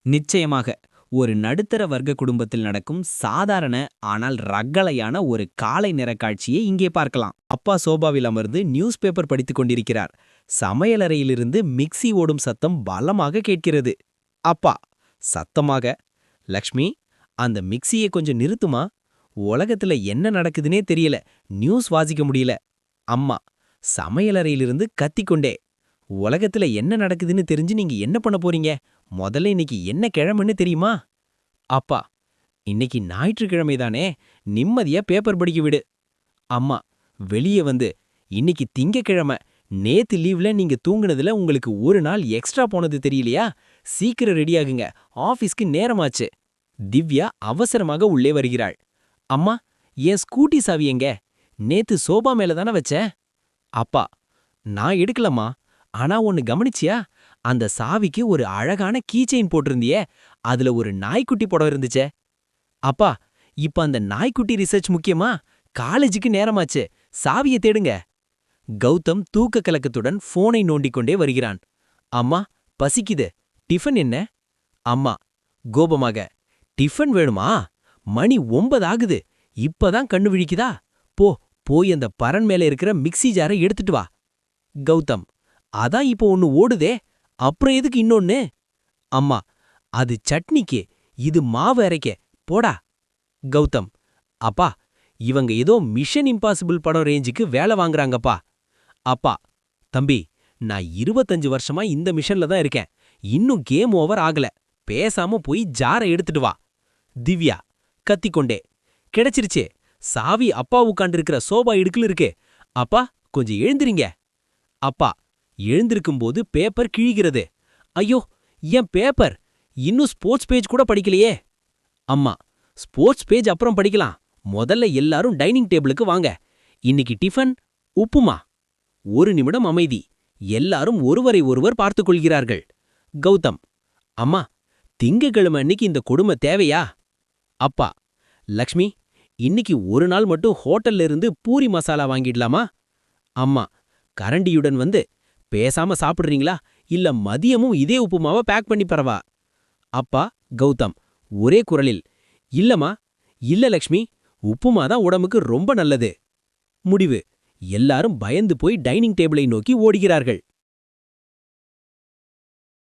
நிச்சயமாக. ஒரு நடுத்தர வர்க்க குடும்பத்தில் நடக்கும் சாதாரண ஆனால் ரகளையான ஒரு காலை நேர காட்சியை இங்கே பார்க்கலாம். அப்பா சோபாவில் அமர்ந்து நியூஸ் பேப்பர் படித்துக் கொண்டிருக்கிறார். சமையலறையிலிருந்து மிக்ஸி ஓடும் சத்தம் பலமாக கேட்கிறது. அப்பா சத்தமாக, லக்ஷ்மி, அந்த மிக்ஸியை கொஞ்சம் நிறுத்துமா? உலகத்துல என்ன நடக்குதுன்னே தெரியல, நியூஸ் வாசிக்க முடியல. அம்மா சமையலறையிலிருந்து கத்திக்கொண்டே, உலகத்துல என்ன நடக்குதுன்னு தெரிஞ்சு நீங்க என்ன பண்ண போறீங்க? முதல்ல இன்னைக்கு என்ன கிழமைன்னு தெரியுமா? அப்பா, இன்னைக்கு ஞாயிற்றுக்கிழமை தானே, நிம்மதியா பேப்பர் படிக்க விடு. அம்மா வெளியே வந்து, இன்னைக்கு திங்கக்கிழமை, நேத்து லீவ்ல நீங்க தூங்குனதுல உங்களுக்கு ஒரு நாள் எக்ஸ்ட்ரா போனது தெரியலையா? சீக்கிரம் ரெடியாகுங்க, ஆபீஸ்க்கு நேரமாச்சு. திவ்யா அவசரமாக உள்ளே வருகிறாள். அம்மா, என் ஸ்கூட்டி சாவி எங்க? நேத்து சோபா மேல தானே வச்சேன். அப்பா, நான் எடுக்கலம்மா. ஆனா ஒன்னு கவனிச்சியா? அந்த சாவிக்கு ஒரு அழகான கீ செயின் போட்டிருந்தியே, அதுல ஒரு நாய்க்குட்டி படம் இருந்துச்சே. அப்பா, இப்ப அந்த நாய்க்குட்டி ரிசர்ச் முக்கியமா? காலேஜுக்கு நேரமாச்சு, சாவிய தேடுங்க. கௌதம் தூக்க கலக்கத்துடன் போனை நோண்டிக் கொண்டே வருகிறான். அம்மா, பசிக்குது, டிஃபன் என்ன? அம்மா கோபமாக, டிஃபன் வேணுமா? மணி 9 ஆகுது, இப்பதான் கண்ணு விழிக்குதா? போ, போய் அந்த பரன் மேல இருக்கிற மிக்ஸி ஜாரை எடுத்துட்டு வா. கௌதம், அதான் இப்போ ஒன்னு ஓடுதே, அப்புறம் எதுக்கு இன்னொன்னு? அம்மா, அது சட்னிக்கு, இது மாவு அரைக்க, போடா. கௌதம், அப்பா, இவங்க ஏதோ மிஷன் இம்பாசிபிள் படம் ரேஞ்சுக்கு வேலை வாங்குறாங்கப்பா. அப்பா, தம்பி, நான் 25 வருஷமா இந்த மிஷன்ல தான் இருக்கேன், இன்னும் கேம் ஓவர் ஆகல, பேசாம போய் ஜாரை எடுத்துட்டு வா. திவ்யா கத்திக்கொண்டே, கிடைச்சிருச்சே, சாவி அப்பா உட்காண்டிருக்கிற சோபா இடுக்குல இருக்கு. அப்பா, கொஞ்சம் எழுந்திரீங்க. அப்பா எழுந்திருக்கும்போது பேப்பர் கிழிகிறது. ஐயோ, என் பேப்பர், இன்னும் ஸ்போர்ட்ஸ் பேஜ் கூட படிக்கலையே. அம்மா, ஸ்போர்ட்ஸ் பேஜ் அப்புறம் படிக்கலாம், முதல்ல எல்லாரும் டைனிங் டேபிளுக்கு வாங்க. இன்னைக்கு டிஃபன் உப்புமா. ஒரு நிமிடம் அமைதி. எல்லாரும் ஒருவரை ஒருவர் பார்த்துக் கொள்கிறார்கள். கௌதம், அம்மா, திங்கக்கிழமை அன்னைக்கு இந்த கொடுமை தேவையா? அப்பா, லக்ஷ்மி, இன்னைக்கு ஒரு நாள் மட்டும் ஹோட்டல்ல இருந்து பூரி மசாலா வாங்கிடலாமா? அம்மா கரண்டியுடன் வந்து, பேசாம சாப்பிடுறீங்களா, இல்ல மதியமும் இதே உப்புமாவ பேக் பண்ணி பரவா? அப்பா, கௌதம் ஒரே குரலில், இல்லம்மா, இல்ல லக்ஷ்மி, உப்புமா தான் உடம்புக்கு ரொம்ப நல்லது. முடிவு. எல்லாரும் பயந்து போய் டைனிங் டேபிளை நோக்கி ஓடுகிறார்கள்.